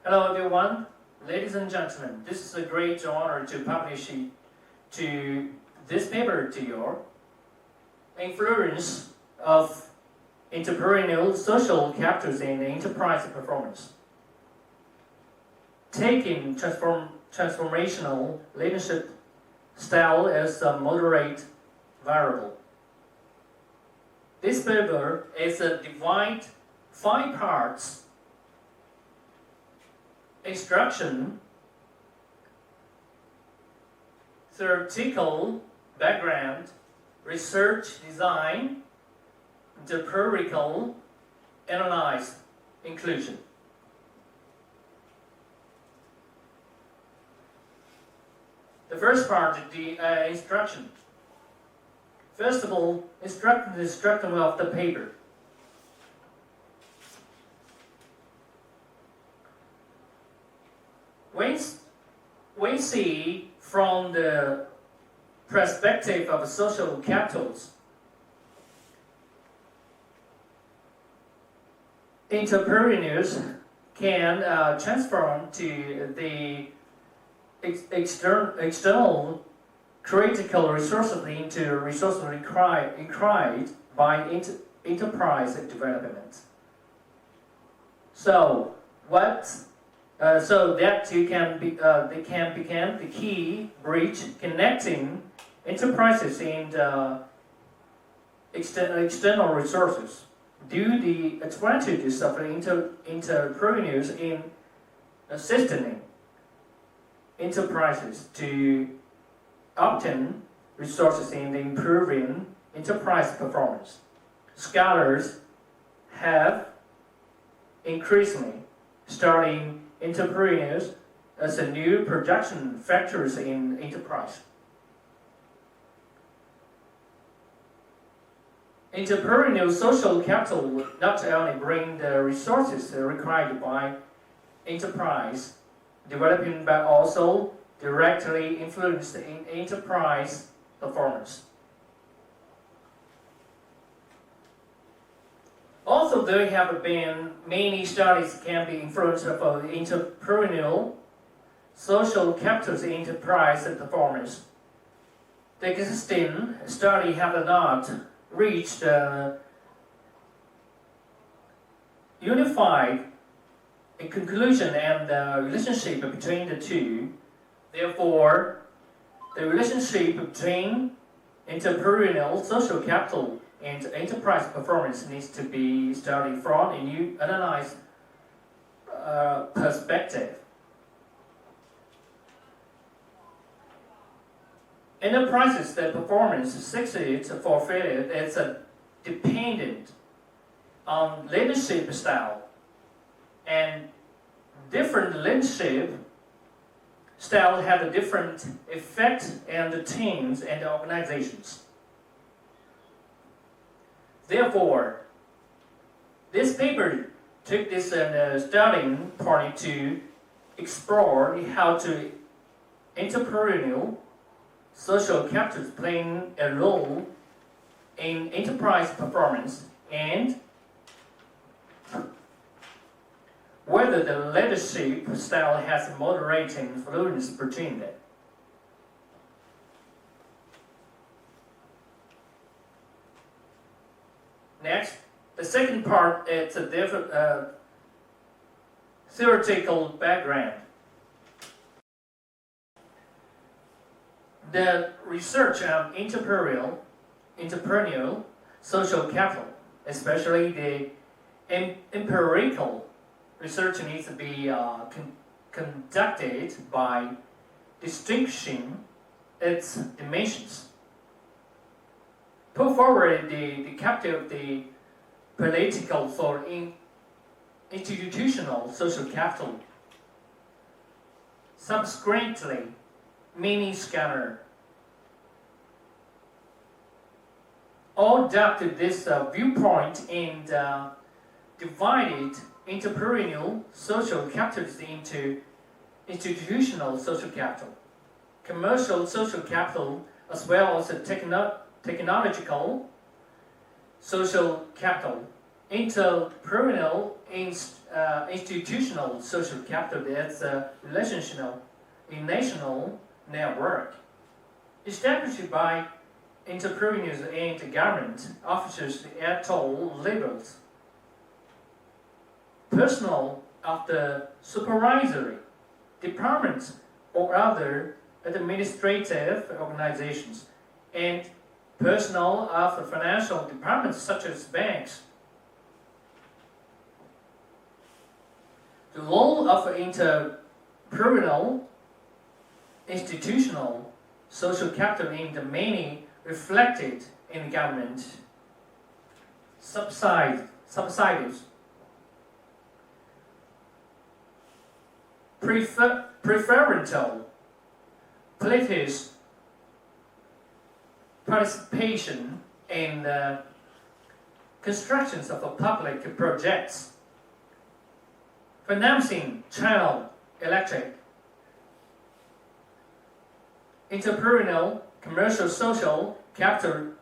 Hello everyone, ladies and gentlemen. This is a great honor to publish this paper to you. Influence of entrepreneurial social capitals in enterprise performance. Taking transformational leadership style as a moderate variable. This paper is divided 5 parts. Instruction, theoretical background, research design, empirical analysis, inclusion. The first part, the instruction. First of all, instruction of the paper. We see from the perspective of social capitals, entrepreneurs can transform to the external critical resources into resources required by enterprise development. So that they can become the key bridge connecting enterprises and external resources. Due to the advantages of entrepreneurs in assisting enterprises to obtain resources in improving enterprise performance, scholars have increasingly starting entrepreneurs as a new production factors in enterprise. Entrepreneurial social capital will not only bring the resources required by enterprise development, but also directly influence in enterprise performance. Also, there have been many studies can be influenced of entrepreneurial social capitals in enterprise performance. The existing study have not reached a unified conclusion and the relationship between the two. Therefore, the relationship between entrepreneurial social capital and enterprise performance needs to be studied from a new analyzed perspective. Enterprises that performance succeeds for failure is dependent on leadership style, and different leadership style have a different effect on the teams and the organizations. Therefore, this paper took this starting point to explore how to entrepreneurial social capitals playing a role in enterprise performance and whether the leadership style has a moderating influence between them. Next, the second part is a different theoretical background. The research on entrepreneurial social capital, especially the empirical research, needs to be conducted by distinguishing its dimensions. Put forward the capital of the political for institutional social capital. Subsequently, many scholars all adopted this viewpoint and divided entrepreneurial social capitals into institutional social capital, commercial social capital, as well as technological social capital, entrepreneurial institutional social capital, that's relational network established by entrepreneurs and government officers at all levels. Personnel of the supervisory departments or other administrative organizations, and personnel of the financial departments such as banks. The role of entrepreneurial institutional social capital in the many reflected in government subsidies. Preferential political participation in the constructions of public projects, financing child electric, entrepreneurial commercial social capital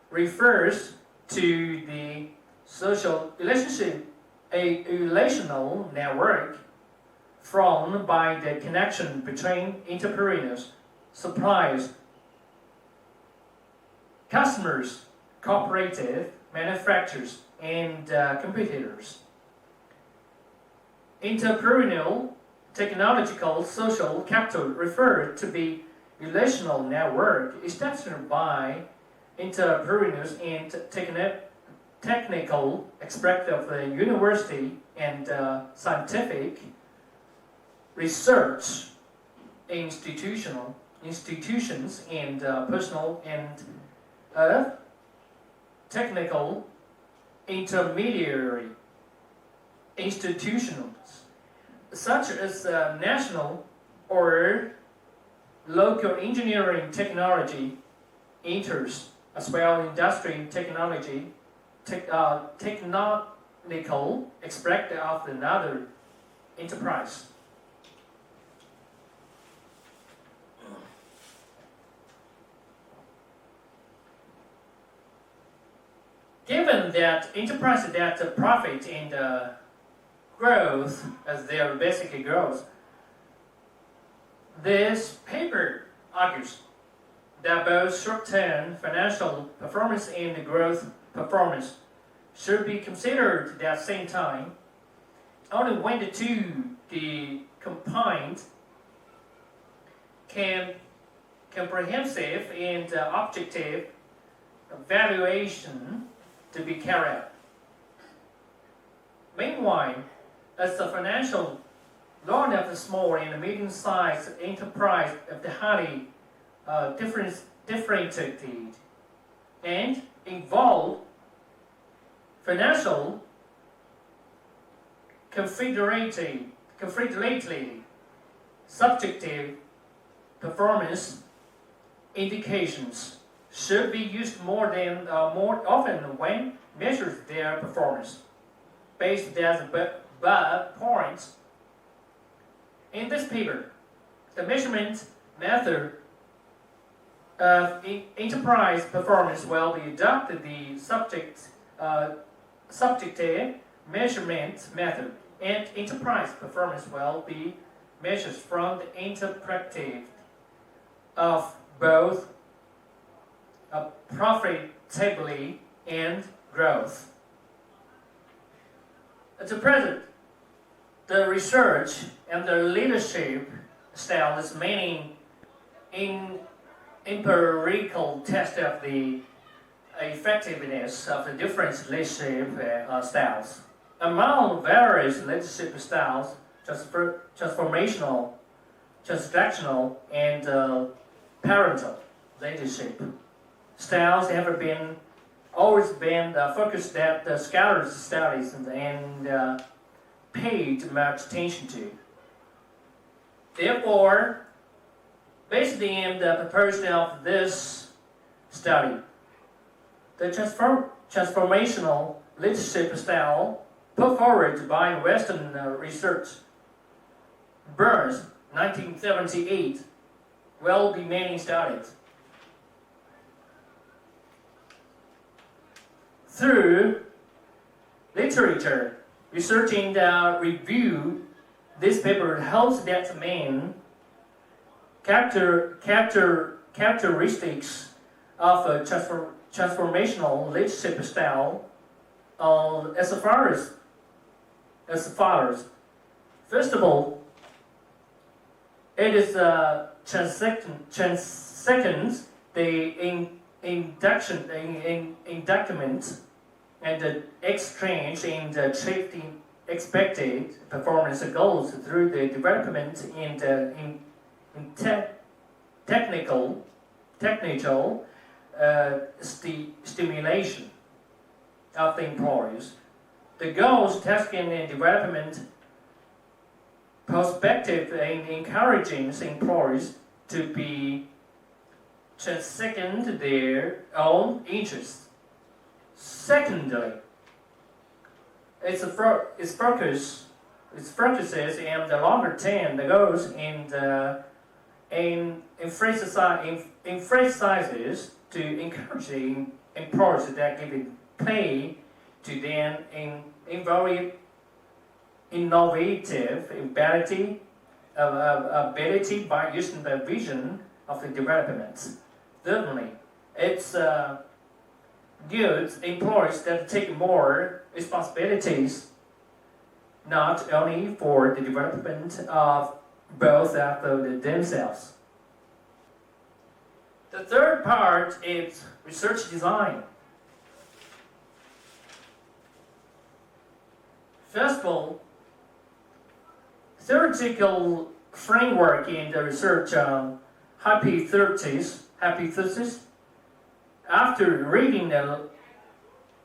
refers to the social relationship, a relational network formed by the connection between entrepreneurs, suppliers, customers, cooperative, manufacturers, and competitors. Entrepreneurial technological social capital referred to be relational network established by entrepreneurs and technical experts of the university and scientific research institutions and personal and technical intermediary institutions, such as national or local engineering technology enters, as well industry technology, technical aspect of another enterprise. Given that enterprises that profit and growth as their basic goals, this paper argues that both short-term financial performance and growth performance should be considered at the same time. Only when the two combined can comprehensive and objective evaluation to be carried out. Meanwhile, as the financial law of the small and medium-sized enterprise of the highly differentiated and involved financial confidentially subjective performance indications should be used more often when measures their performance based as above points. In this paper, the measurement method of enterprise performance will be adopted. The subjective measurement method and enterprise performance will be measured from the interpretive of both profitability and growth. At the present, the research and the leadership style is mainly in empirical test of the effectiveness of the different leadership styles. Among various leadership styles, transformational, transactional, and parental leadership styles have always been focused at the scholars studies and paid much attention to. Therefore, based on the proposal of this study, the transformational leadership style put forward by Western research, Burns, 1978, will be mainly studied. Through literature research and review this paper holds that the main characteristics of a transformational leadership style as follows. First of all, it is transcends the inductment and the exchange in the achieving expected performance goals through the development in technical stimulation of the employees. The goals, tasking and development perspective in encouraging employees to be transcend their own interests. Secondly, its focuses in the longer term the goals and emphasizes to encouraging employees that give play to them in very innovative ability by using the vision of the development. Thirdly, it's good employees that take more responsibilities, not only for the development of both of themselves. The third part is research design. First of all, theoretical framework in the research hypothesis. After reading a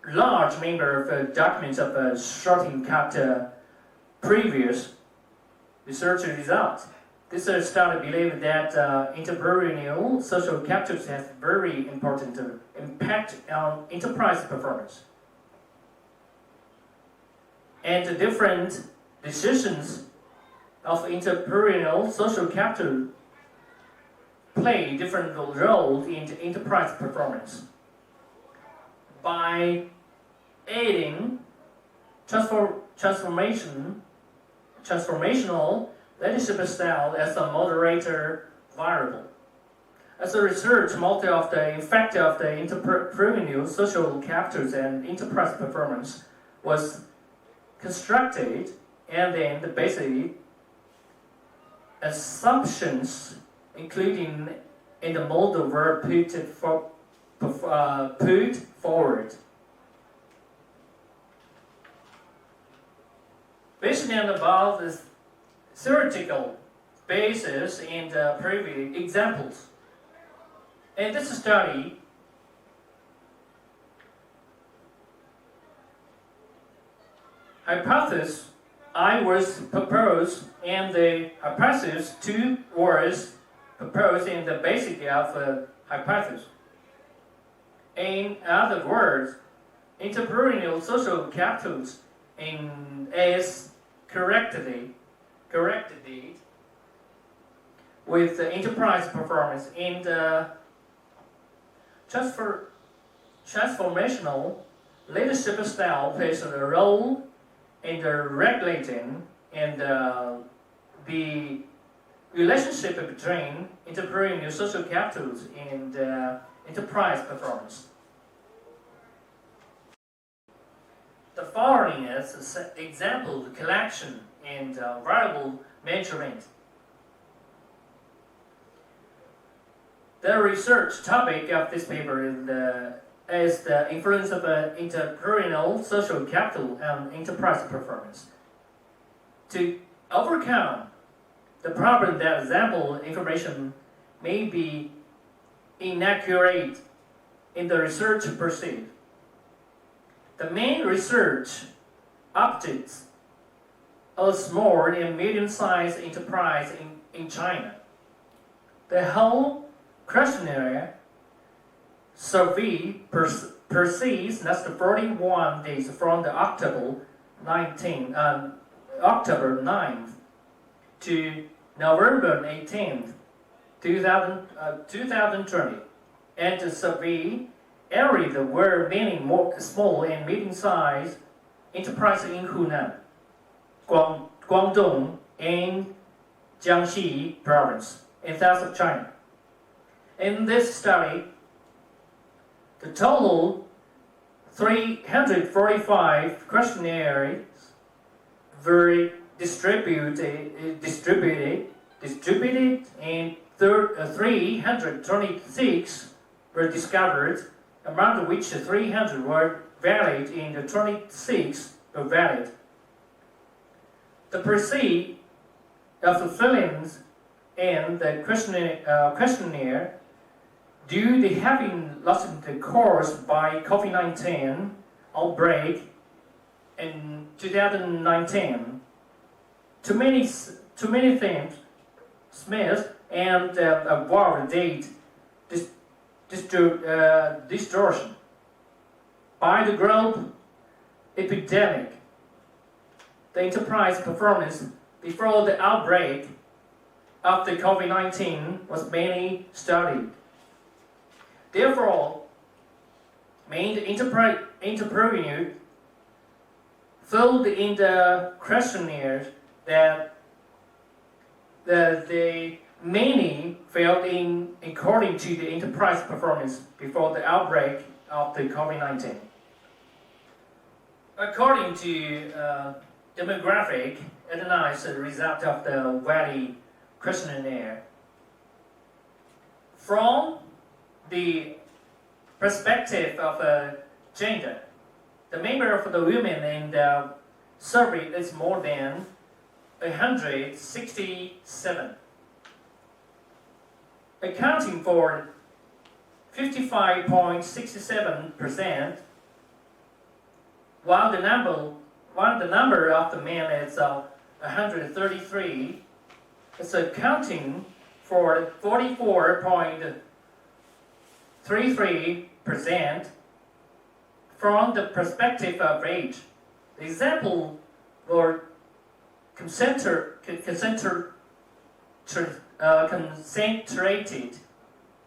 large number of documents of a shorting chapter previous research results, this study believed that entrepreneurial social capitals has very important impact on enterprise performance. And the different decisions of entrepreneurial social capital play different roles in enterprise performance. By adding transformational leadership style as a moderator variable. As a research model of the effect of the entrepreneurial social capitals and enterprise performance was constructed, and then the basic assumptions including in the model were put forward. Based on above the theoretical basis in the previous examples, in this study, hypothesis I was proposed and the hypothesis 2 was proposed in the basic of the hypothesis. In other words, entrepreneurial social capitals is corrected with the enterprise performance in the transformational leadership style plays a role in the regulating and the relationship between entrepreneurial social capitals and enterprise performance. The following is an example of collection and variable measurement. The research topic of this paper is the influence of entrepreneurial social capital on enterprise performance. To overcome the problem that example information may be inaccurate in the research pursued, the main research objects a small and medium-sized enterprise in China. The whole questionnaire survey proceeds last 41 days from the October 9th to November 18th, 2020, and the survey area were many more small and medium-sized enterprise in Hunan, Guangdong, and Jiangxi province in south of China. In this study, the total 345 questionnaires were distributed and 326 were discovered, among which 300 were valid and 26 were valid. The process of filling in the questionnaire due to having lost the course by COVID-19 outbreak in 2019. Too many things, Smith and war date distortion by the global epidemic. The enterprise performance before the outbreak of the COVID-19 was mainly studied. Therefore, main entrepreneur filled in the questionnaire that they mainly failed in according to the enterprise performance before the outbreak of the COVID-19. According to demographic, analyze the result of the Valley questionnaire. From the perspective of gender, the number of the women in the survey is more than 167, accounting for 55.67%, while the number of the men is 133, it's accounting for 44.33%. From the perspective of age, the example were concentrated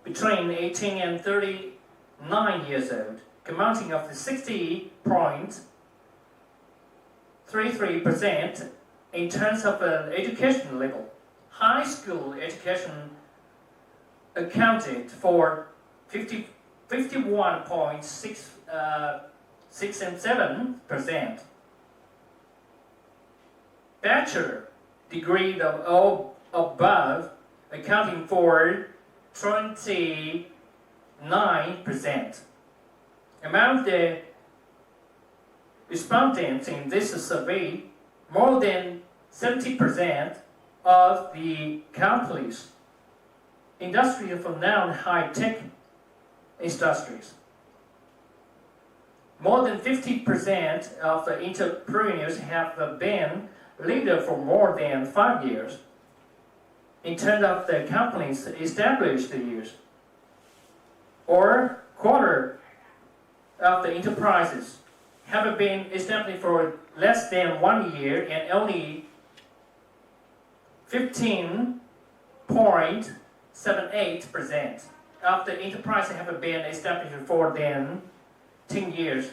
between 18 and 39 years old, amounting of 60.33% in terms of education level. High school education accounted for 51.67%. Bachelor degree of above accounting for 29%. Among the respondents in this survey, more than 70% of the companies, industries for non-high-tech industries. More than 50% of the entrepreneurs have been leader for more than 5 years. In terms of the companies established years, or quarter of the enterprises have been established for less than 1 year, and only 15.78% of the enterprises have been established for than 10 years.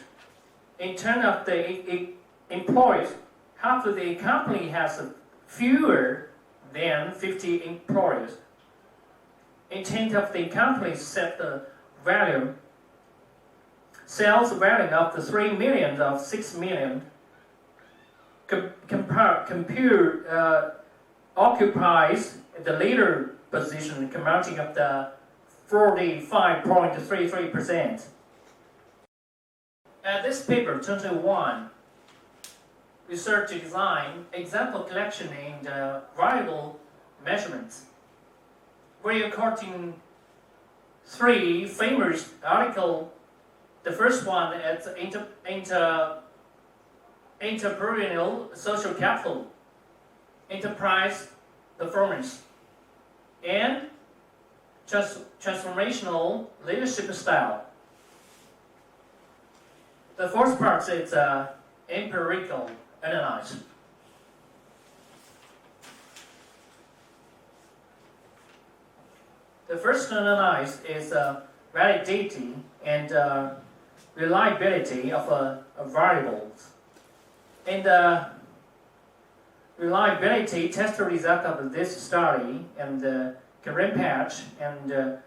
In terms of the employees, half of the company has fewer than 50 employees. In terms of the companies set the value, sales value of the 3 million of 6 million, computer occupies the leader position, amounting of the 45.33%. This paper 21 research design example collection in the variable measurements. We are quoting 3 famous articles. The first one is Entrepreneurial Social Capital, Enterprise Performance, and Transformational Leadership Style. The fourth part is empirical analysis. The first analysis is validity and reliability of variables. In the reliability test result of this study and current patch and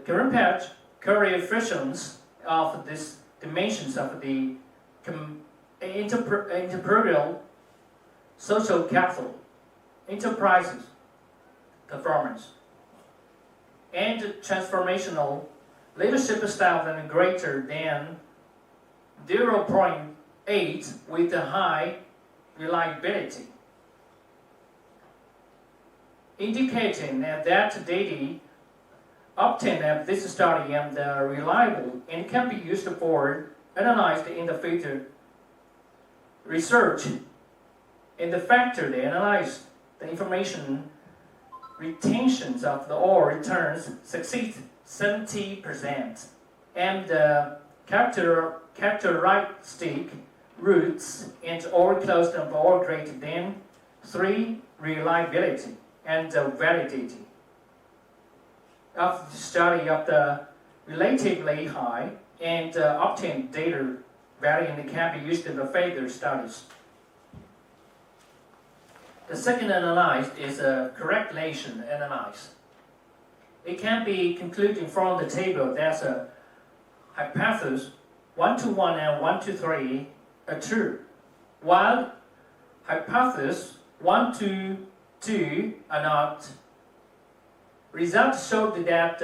current patch coefficients of these dimensions of the entrepreneurial social capital, enterprises performance, and transformational leadership style than greater than 0.8 with a high reliability, indicating that data obtained at this study and reliable and can be used for analyzed in the future research. In the factor, they analyze the information retentions of the all returns succeed 70%, and the characteristic roots and all closed and all greater than 3 reliability and validity. After the study of the relatively high and obtained data value and can be used in the further studies. The second analysis is a correlation analysis. It can be concluded from the table that a hypothesis 1 to 1 and 1 to 3 are true, while hypotheses 1 to 2 are not. Results showed that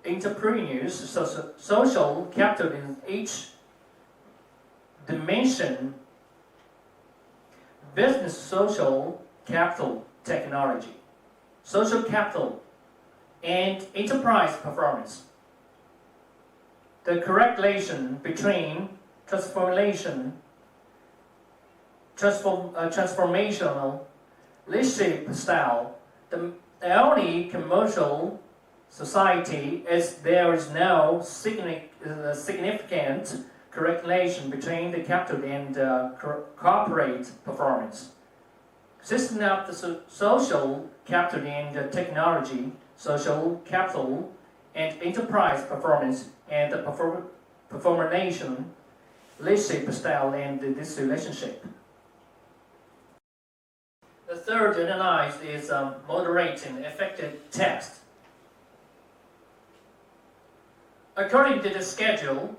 entrepreneurs' social capital in each dimension: business social capital, technology, social capital, and enterprise performance. The correlation between transformational leadership style, the only commercial society is there is no significant correlation between the capital and corporate performance. System of the social capital and technology, social capital, and enterprise performance, and the performation leadership style and this relationship. The third analysis is moderating effective text. According to the schedule,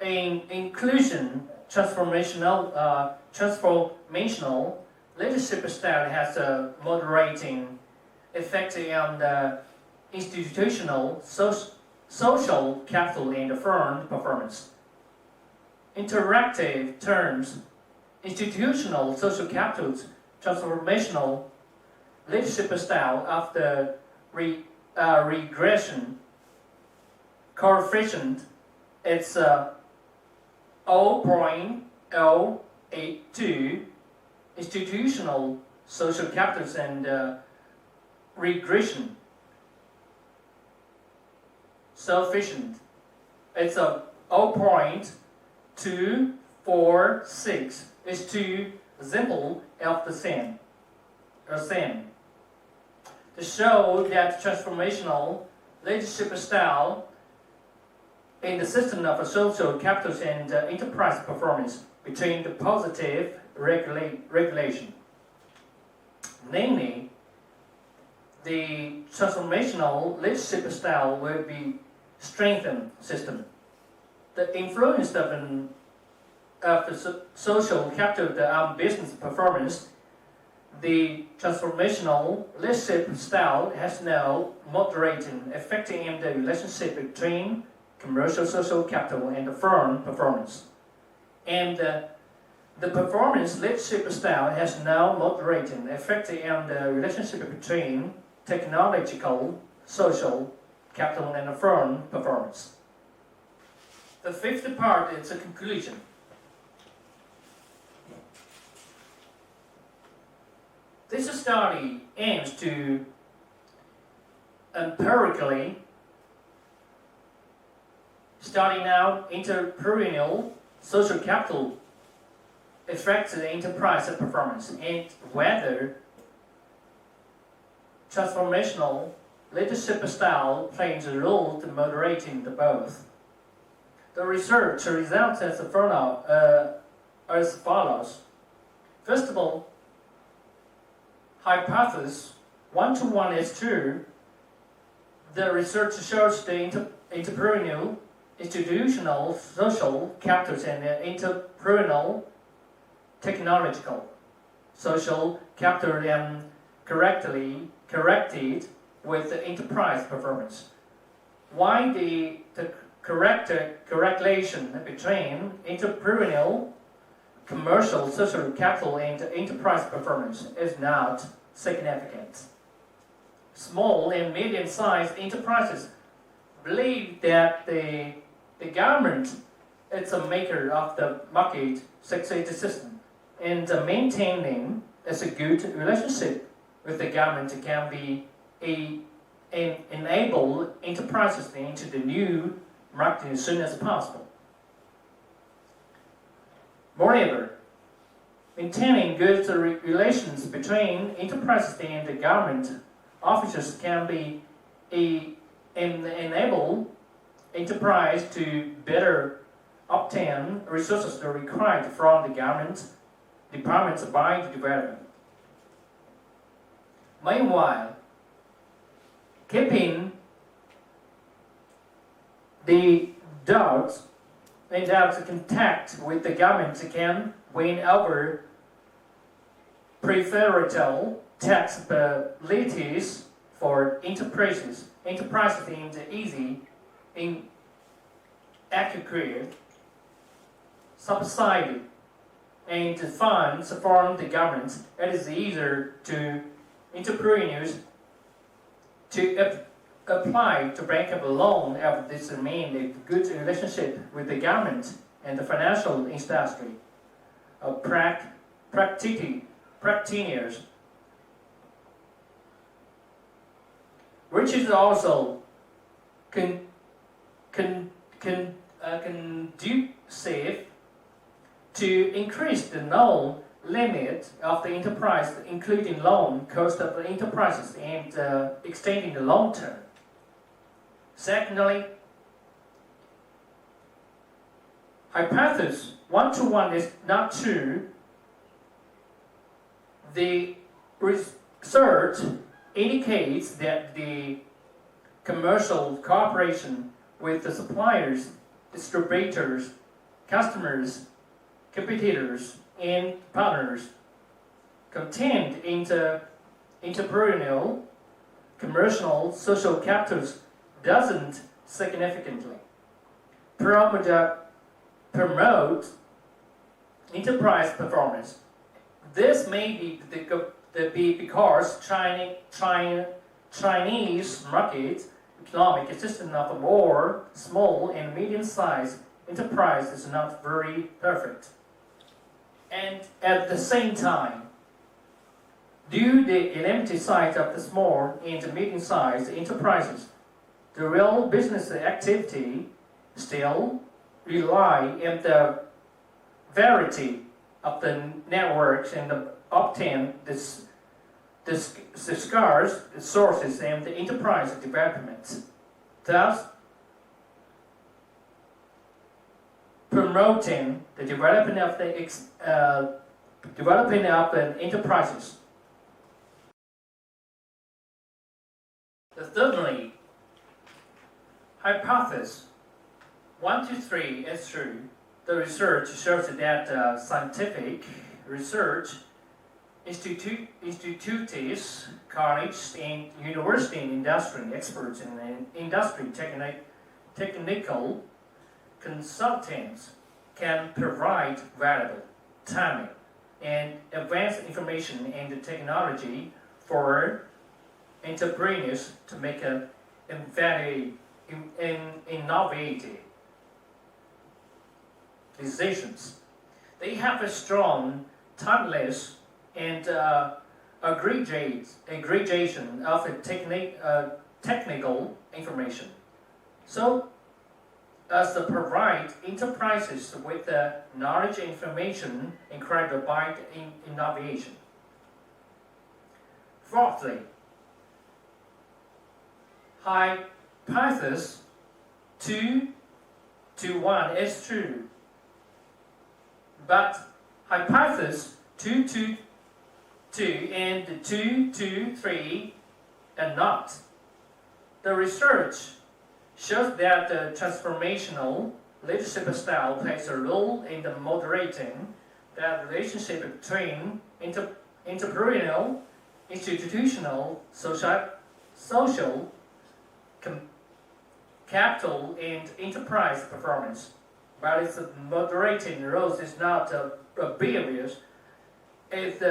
in inclusion transformational leadership style has a moderating effect on the institutional social capital and firm performance. Interactive terms: institutional social capital, transformational leadership style of the regression coefficient. It's 0.082 institutional social capitals and regression sufficient. It's a 0.246 is to example of the same. To show that transformational leadership style in the system of social capitals and enterprise performance between the positive regulation. Namely, the transformational leadership style will be strengthened system. The influence of the social capital on business performance, the transformational leadership style has no moderating effect in the relationship between commercial social capital and the firm performance. And the performance leadership style has no moderating effect in the relationship between technological social capital and the firm performance. The fifth part is a conclusion. This study aims to empirically studying out entrepreneurial social capital affects the enterprise performance and whether transformational leadership style plays a role in moderating the both. The research results as as follows. First of all, hypothesis 1-to-1 is true. The research shows the entrepreneurial, institutional, social capitals and entrepreneurial, technological, social capital corrected with the enterprise performance. Why the correlation between entrepreneurial, commercial, social capital and enterprise performance is not significant. Small and medium-sized enterprises believe that the government is a maker of the market success system, and maintaining a good relationship with the government can be enable enterprises into the new market as soon as possible. Moreover, maintaining good relations between enterprises and the government officers can be enable enterprise to better obtain resources required from the government departments by the development. Meanwhile, keeping the doubts and contact with the government can win over preferential tax abilities for enterprises in easy, accurate, subsidized, and funds from the government. It is easier to entrepreneurs to apply to bank up a loan if this means a good relationship with the government and the financial industry. Practitioners, which is also conducive to increase the loan limit of the enterprise, including loan cost of the enterprises and extending the long term. Secondly, hypothesis 1-to-1 is not true. The research indicates that the commercial cooperation with the suppliers, distributors, customers, competitors, and partners contained in the entrepreneurial, commercial, social capitals doesn't significantly promote enterprise performance. This may be because Chinese market economic system of a more small and medium-sized enterprise is not very perfect. And at the same time, due to the limited size of the small and medium-sized enterprises, the real business activity still rely on the variety of the networks and obtain the scarce sources and the enterprise development. Thus, promoting the development of the enterprises. Thirdly, hypothesis 1-3 is true. The research shows that scientific research institutes, colleges, and university and industry experts and industry technical consultants can provide valuable, timely, and advanced information and technology for entrepreneurs to make innovative decisions. They have a strong, timeless, and aggregation of technical information. So, as to provide enterprises with the knowledge and information required by innovation. Fourthly, hypothesis 2-1 is true, but hypothesis 222 and 223 are not. The research shows that the transformational leadership style plays a role in the moderating that relationship between entrepreneurial, institutional, social capital, and enterprise performance. But its moderating role is not a barrier. It's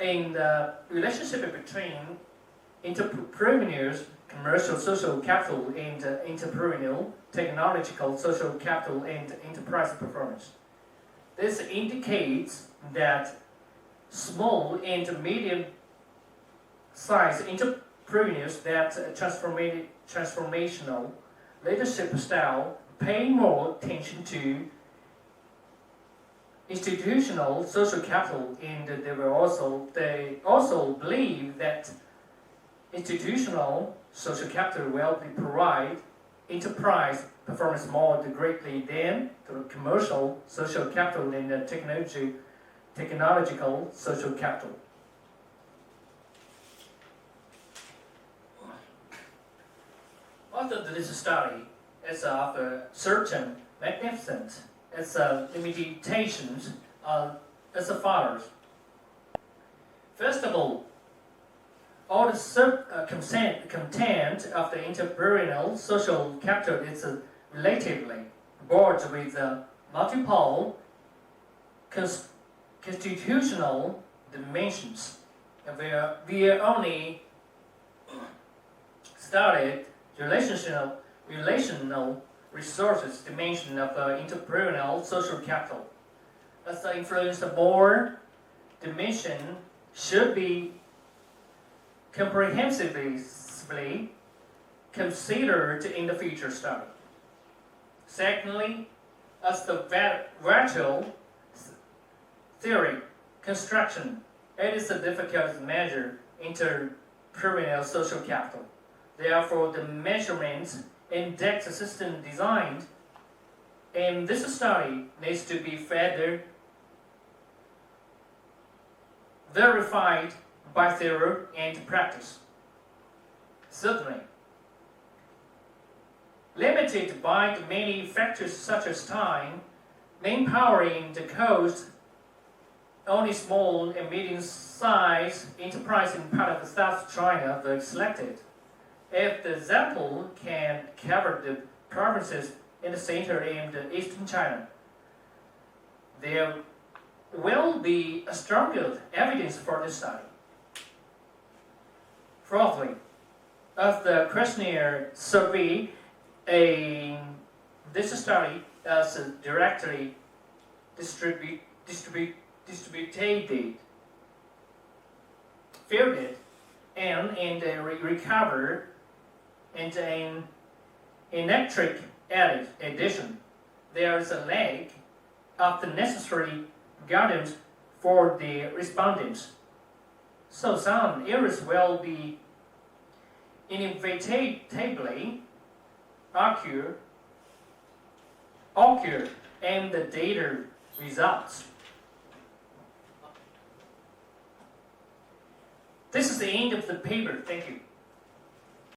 in the relationship between entrepreneurs, commercial social capital, and entrepreneurial, technological social capital, and enterprise performance. This indicates that small and medium-sized entrepreneurs that transformational leadership style pay more attention to institutional social capital, and they also believe that institutional social capital will provide enterprise performance more greatly than the commercial social capital and the technological social capital. Although this study is of certain magnificent, its limitations as follows. First of all the content of the entrepreneurial social capital is relatively broad with multiple constitutional dimensions. We only studied relational resources dimension of entrepreneurial social capital. As the influence of more dimension should be comprehensively considered in the future study. Secondly, as the virtual theory construction, it is a difficult to measure entrepreneurial social capital. Therefore, the measurements index system designed in this study needs to be further verified by theory and practice. Thirdly, limited by the many factors such as time, manpower, and the cost, only small and medium-sized enterprises in part of South China were selected. If the example can cover the provinces in the center and the eastern China, there will be a stronger evidence for this study. Fourthly, as the questionnaire survey in this study is directly distributed, fielded, and recovered in an electric edition, there is a lack of the necessary guidance for the respondents. So some errors will be inevitably occur in the data results. This is the end of the paper. Thank you.